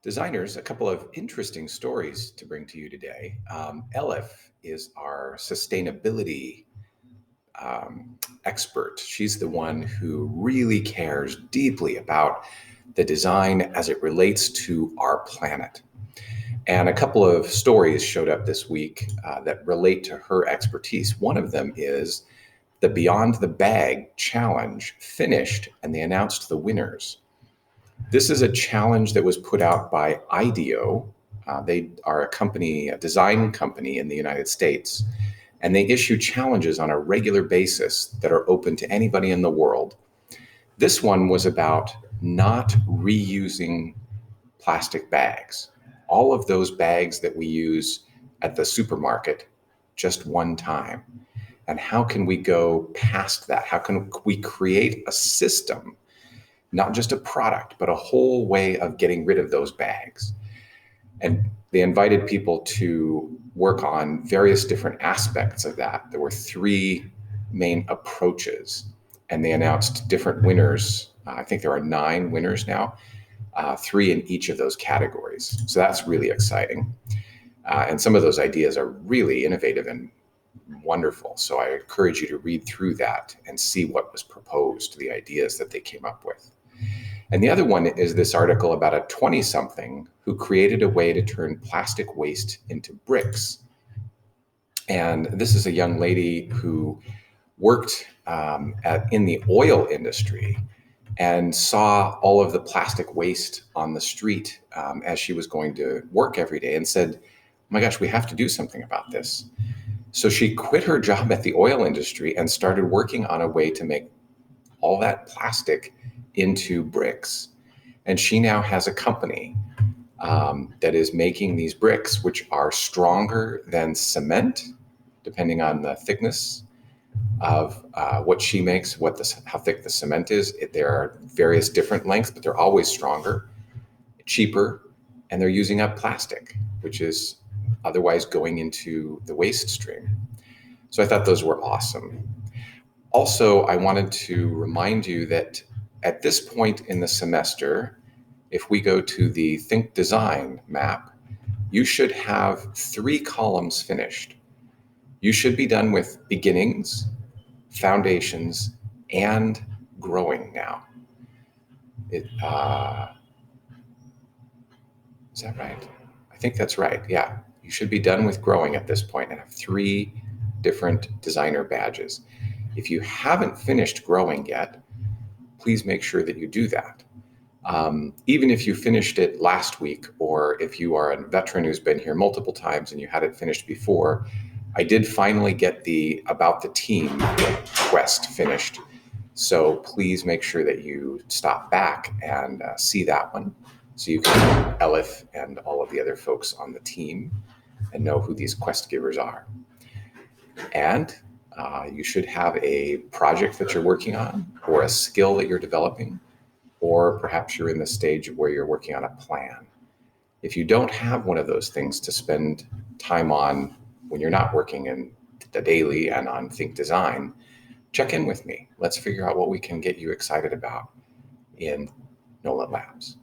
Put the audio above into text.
Designers, a couple of interesting stories to bring to you today. Elif is our sustainability expert. She's the one who really cares deeply about the design as it relates to our planet. And a couple of stories showed up this week that relate to her expertise. One of them is the Beyond the Bag challenge finished, and they announced the winners. This is a challenge that was put out by IDEO. They are a design company in the United States, and they issue challenges on a regular basis that are open to anybody in the world. This one was about not reusing plastic bags. All of those bags that we use at the supermarket just one time. And how can we go past that? How can we create a system, not just a product, but a whole way of getting rid of those bags? And they invited people to work on various different aspects of that. There were three main approaches, and they announced different winners. I think there are 9 winners now, 3 in each of those categories. So that's really exciting. And some of those ideas are really innovative and wonderful. So I encourage you to read through that and see what was proposed, the ideas that they came up with. And the other one is this article about a 20-something who created a way to turn plastic waste into bricks. And this is a young lady who worked in the oil industry and saw all of the plastic waste on the street as she was going to work every day and said, "Oh my gosh, we have to do something about this." So she quit her job at the oil industry and started working on a way to make all that plastic into bricks. And she now has a company that is making these bricks, which are stronger than cement, depending on the thickness of what she makes, how thick the cement is. There are various different lengths, but they're always stronger, cheaper, and they're using up plastic, which is otherwise going into the waste stream. So I thought those were awesome. Also, I wanted to remind you that at this point in the semester, if we go to the Think Design map, you should have 3 columns finished. You should be done with beginnings, foundations, and growing now. Is that right? I think that's right. Yeah, you should be done with growing at this point and have 3 different designer badges. If you haven't finished growing yet, please make sure that you do that. Even if you finished it last week, or if you are a veteran who's been here multiple times and you had it finished before, I did finally get the About the Team quest finished. So please make sure that you stop back and see that one, so you can know Elif and all of the other folks on the team and know who these quest givers are. And you should have a project that you're working on, or a skill that you're developing, or perhaps you're in the stage where you're working on a plan. If you don't have one of those things to spend time on when you're not working in the daily and on Think Design, check in with me. Let's figure out what we can get you excited about in NolatLabs.